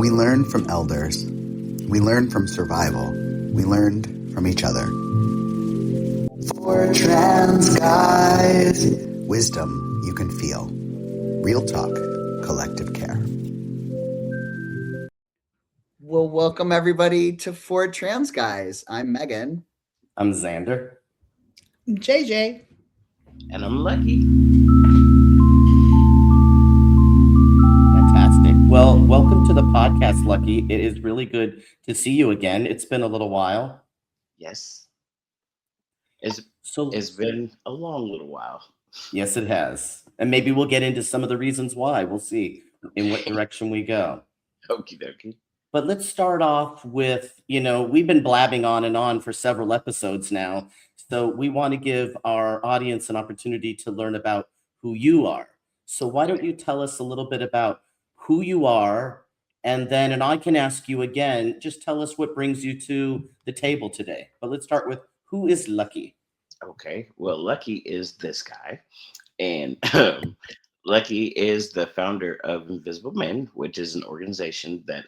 We learn from elders. We learn from survival. We learned from each other. For trans guys. Wisdom you can feel. Real talk. Collective care. Well, welcome everybody to Four Trans Guys. I'm Megan. I'm Zander. I'm JJ. And I'm Luckie. Fantastic. Well, welcome to the podcast, Luckie. It is really good to see you again. It's been a little while. Yes. It's been a long little while. Yes, it has. And maybe we'll get into some of the reasons why. We'll see in what direction we go. Okie dokie. But let's start off with, we've been blabbing on and on for several episodes now. So we want to give our audience an opportunity to learn about who you are. So why don't you tell us a little bit about who you are? And I can ask you again, just tell us what brings you to the table today. But let's start with, who is Luckie? Okay. Well, Luckie is this guy. And Luckie is the founder of Invisible Men, which is an organization that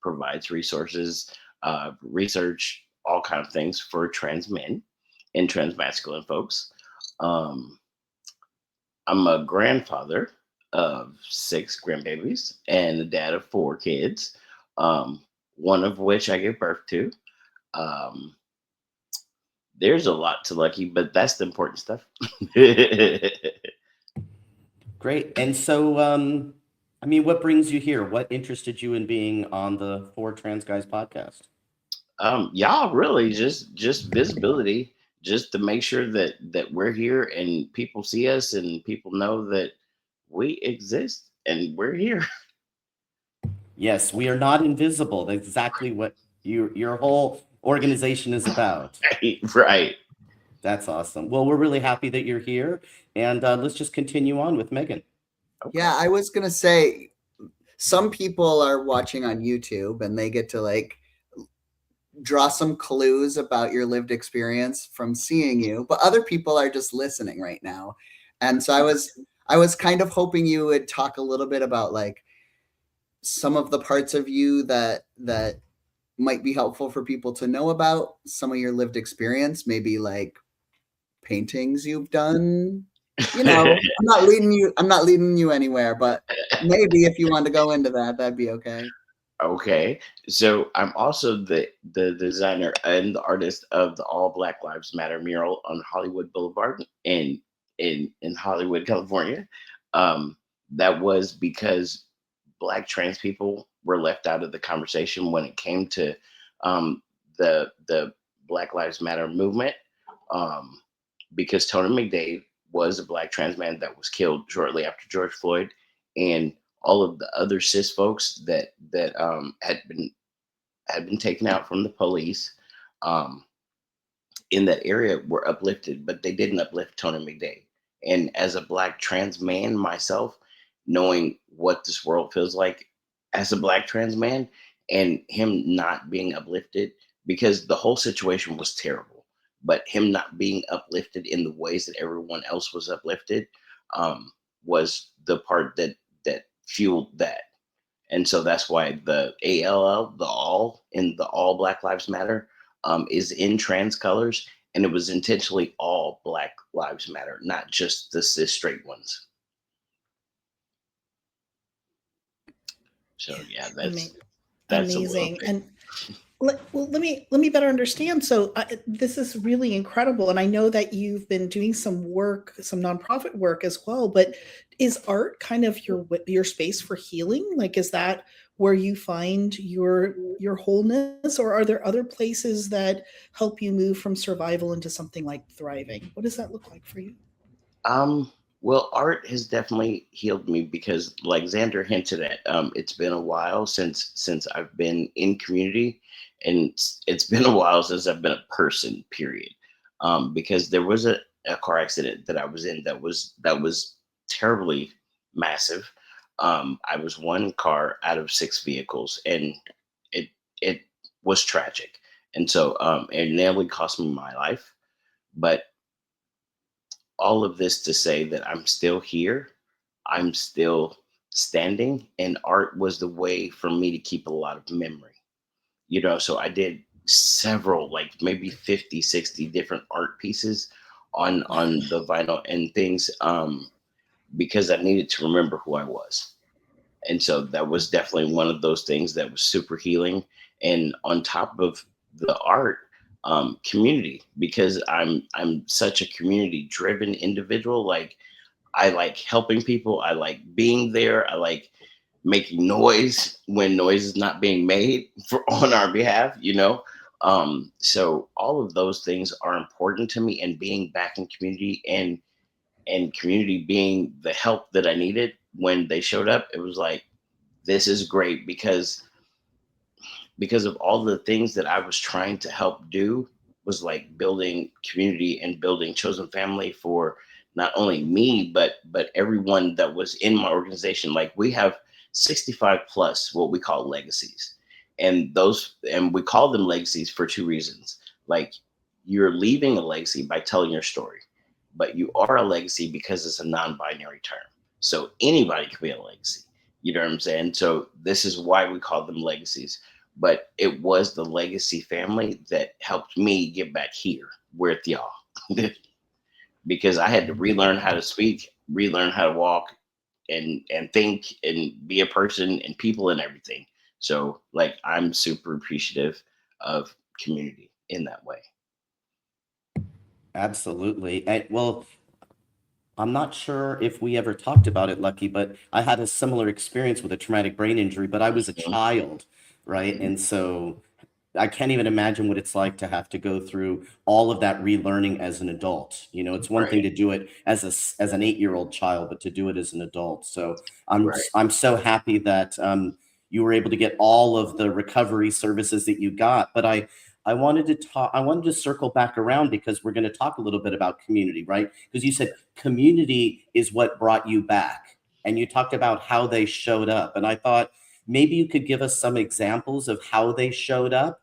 provides resources, research, all kind of things for trans men and transmasculine folks. I'm a grandfather of 6 grandbabies and a dad of 4 kids, one of which I gave birth to. There's a lot to Luckie, but that's the important stuff. Great. And so, what brings you here? What interested you in being on the Four Trans Guys podcast? Y'all really just visibility, just to make sure that we're here and people see us and people know that we exist and we're here. Yes, we are not invisible. That's exactly what your whole organization is about. Right. That's awesome. Well, we're really happy that you're here, and let's just continue on with Megan. Okay. Yeah, I was gonna say, some people are watching on YouTube and they get to draw some clues about your lived experience from seeing you, but other people are just listening right now. And so I was kind of hoping you would talk a little bit about some of the parts of you that might be helpful for people to know about, some of your lived experience, maybe paintings you've done. I'm not leading you anywhere, but maybe if you want to go into that, that'd be okay. Okay. So I'm also the designer and the artist of the All Black Lives Matter mural on Hollywood Boulevard in Hollywood, California. That was because Black trans people were left out of the conversation when it came to the Black Lives Matter movement. Because Tony McDade was a Black trans man that was killed shortly after George Floyd, and all of the other cis folks that had been taken out from the police in that area were uplifted, but they didn't uplift Tony McDade. And as a Black trans man myself, knowing what this world feels like as a Black trans man, and him not being uplifted, because the whole situation was terrible, but him not being uplifted in the ways that everyone else was uplifted was the part that fueled that. And so that's why the ALL, the all in the All Black Lives Matter, is in trans colors, and it was intentionally all Black Lives Matter, not just the cis straight ones. So yeah, that's amazing. And let me better understand. So this is really incredible, and I know that you've been doing some work, some nonprofit work as well. But is art kind of your space for healing? Is that where you find your wholeness, or are there other places that help you move from survival into something like thriving? What does that look like for you? Well, art has definitely healed me because, like Zander hinted at, it's been a while since I've been in community, and it's been a while since I've been a person. Period. Because there was a car accident that I was in that was terribly massive. I was one car out of 6 vehicles, and it was tragic, and so it nearly cost me my life, but all of this to say that I'm still here. I'm still standing, and art was the way for me to keep a lot of memory. So I did several, like maybe 50, 60 different art pieces on the vinyl and things, because I needed to remember who I was. And so that was definitely one of those things that was super healing. And on top of the art, community, because I'm such a community driven individual. Like, I like helping people, I like being there, I like making noise when noise is not being made for on our behalf. So all of those things are important to me, and being back in community, and community being the help that I needed when they showed up, it was like, this is great, because of all the things that I was trying to help do, was like building community and building chosen family for not only me, but everyone that was in my organization. Like, we have 65 plus what we call legacies. And we call them legacies for two reasons. Like, you're leaving a legacy by telling your story, but you are a legacy because it's a non-binary term. So anybody can be a legacy. You know what I'm saying? So this is why we call them legacies. But it was the legacy family that helped me get back here with y'all. Because I had to relearn how to speak, relearn how to walk, and think and be a person and people and everything. So, like, I'm super appreciative of community in that way. Absolutely. Well, I'm not sure if we ever talked about it, Lucky, but I had a similar experience with a traumatic brain injury, but I was a Mhm. child, right? Mhm. And so I can't even imagine what it's like to have to go through all of that relearning as an adult. It's one thing Right, to do it as an 8-year-old child, but to do it as an adult. So I'm right. I'm so happy that you were able to get all of the recovery services that you got. But I wanted to circle back around, because we're going to talk a little bit about community, right? Because you said community is what brought you back, and you talked about how they showed up, and I thought maybe you could give us some examples of how they showed up,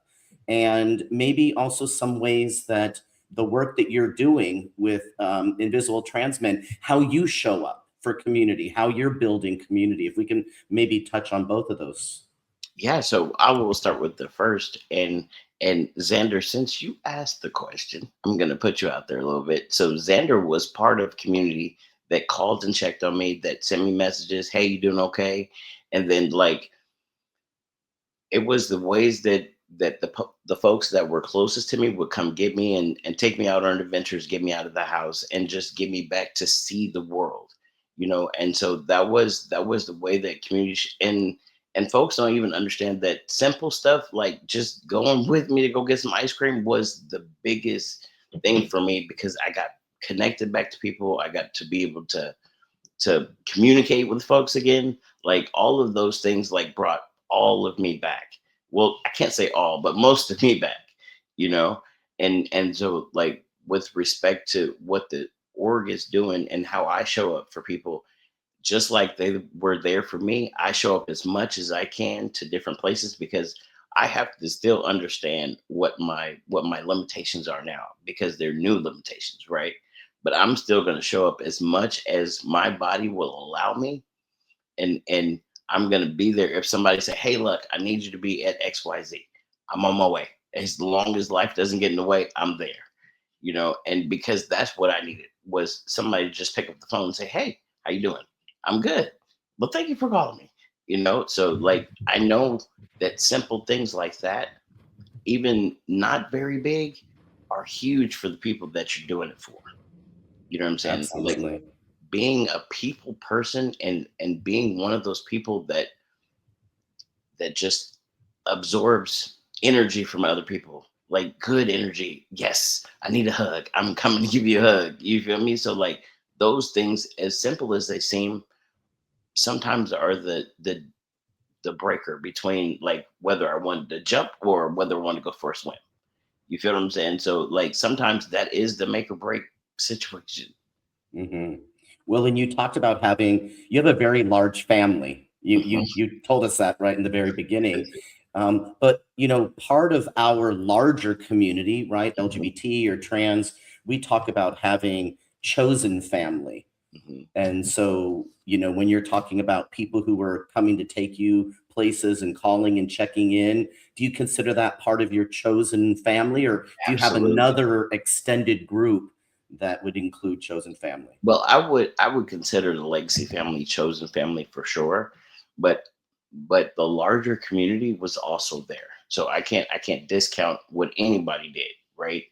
and maybe also some ways that the work that you're doing with Invisible Trans Men, how you show up for community, how you're building community. If we can maybe touch on both of those. Yeah, so I will start with the first. And Xander, since you asked the question, I'm gonna put you out there a little bit. So Xander was part of community that called and checked on me, that sent me messages, hey, you doing okay? And then, like, it was the ways that the folks that were closest to me would come get me and take me out on adventures, get me out of the house, and just get me back to see the world. And so that was the way that community and folks don't even understand that simple stuff, like just going with me to go get some ice cream, was the biggest thing for me, because I got connected back to people. I got to be able to communicate with folks again. Like, all of those things, like, brought all of me back. Well, I can't say all, but most of me back, you know? And so, like, with respect to what the org is doing and how I show up for people, just like they were there for me, I show up as much as I can to different places, because I have to still understand what my limitations are now, because they're new limitations, right? But I'm still going to show up as much as my body will allow me, and I'm going to be there. If somebody say, "Hey, look, I need you to be at XYZ," I'm on my way. As long as life doesn't get in the way, I'm there. And because that's what I needed, was somebody to just pick up the phone and say, "Hey, how you doing?" "I'm good." "Well, thank you for calling me." So, like, I know that simple things like that, even not very big, are huge for the people that you're doing it for. You know what I'm saying? Like, Absolutely. being a people person, and being one of those people that just absorbs energy from other people, like good energy. Yes, I need a hug, I'm coming to give you a hug. You feel me? So, like, those things, as simple as they seem, sometimes are the breaker between, like, whether I wanted to jump or whether I want to go for a swim. You feel what I'm saying? So, like, sometimes that is the make or break situation. Hmm. Well, and you talked about you have a very large family. You told us that right in the very beginning. But part of our larger community, right, Mhm. LGBT or trans, we talk about having chosen family. Mhm. And so, when you're talking about people who are coming to take you places and calling and checking in, do you consider that part of your chosen family, or do you have Absolutely. another extended group that would include chosen family? Well, I would consider the legacy family chosen family for sure, but the larger community was also there. So I can't discount what anybody did, right?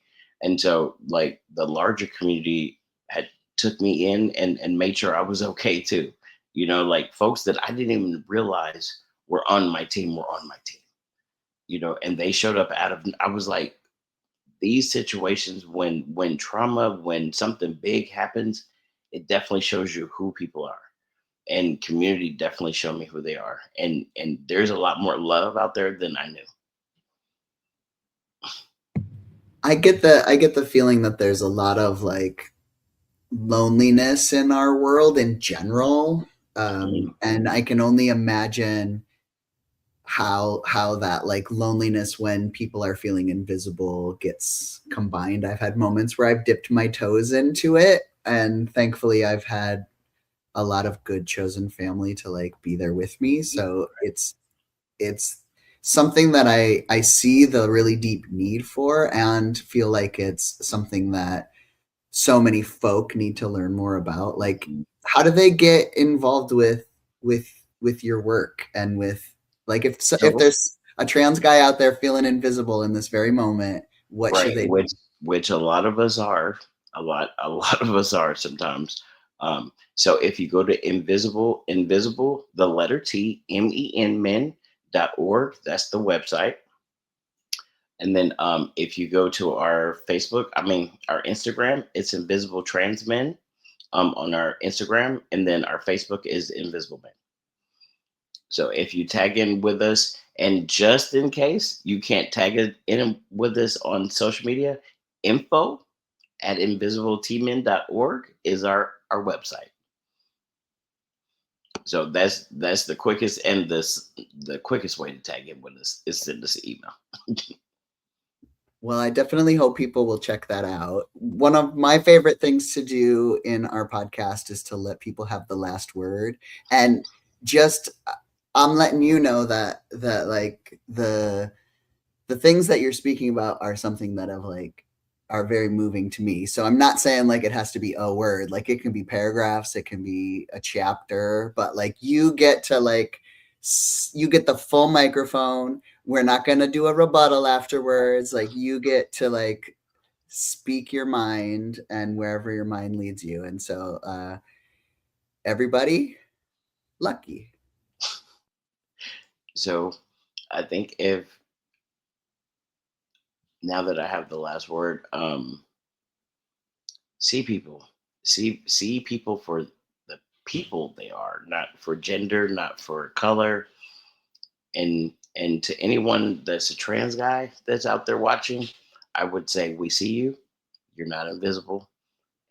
And so like the larger community had took me in and made sure I was okay too. Like folks that I didn't even realize were on my team were on my team. And they showed up I was like, these situations, when trauma, when something big happens, it definitely shows you who people are, and community definitely showed me who they are, and there's a lot more love out there than I knew. I get the feeling that there's a lot of like loneliness in our world in general. And I can only imagine how that like loneliness when people are feeling invisible gets combined. I've had moments where I've dipped my toes into it, and thankfully I've had a lot of good chosen family to like be there with me. So it's something that I see the really deep need for, and feel like it's something that so many folk need to learn more about. Like, how do they get involved with with your work, and with like if So there's a trans guy out there feeling invisible in this very moment, what should right, they do? which a lot of us are, a lot of us are sometimes. So if you go to invisible, the letter T, men.org, that's the website. And then if you go to our Facebook, I mean our Instagram, it's Invisible Trans Men on our Instagram, and then our Facebook is Invisible Men. So if you tag in with us, and just in case you can't tag it in with us on social media, info@invisibletmen.org is our website. So that's the quickest, and the quickest way to tag in with us is send us an email. Well, I definitely hope people will check that out. One of my favorite things to do in our podcast is to let people have the last word. And just I'm letting you know that like the things that you're speaking about are something that have like are very moving to me. So I'm not saying like it has to be a word. Like it can be paragraphs, it can be a chapter, but like you get to like you get the full microphone. We're not going to do a rebuttal afterwards. Like you get to like speak your mind and wherever your mind leads you. And so everybody, Lucky. So I think if now that I have the last word, see people, see people for the people they are, not for gender, not for color. And to anyone that's a trans guy that's out there watching, I would say we see you. You're not invisible,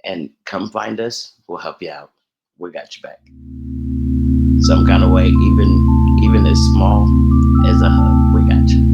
and come find us. We'll help you out. We got you back some kind of way, even as small as a hug. We got you.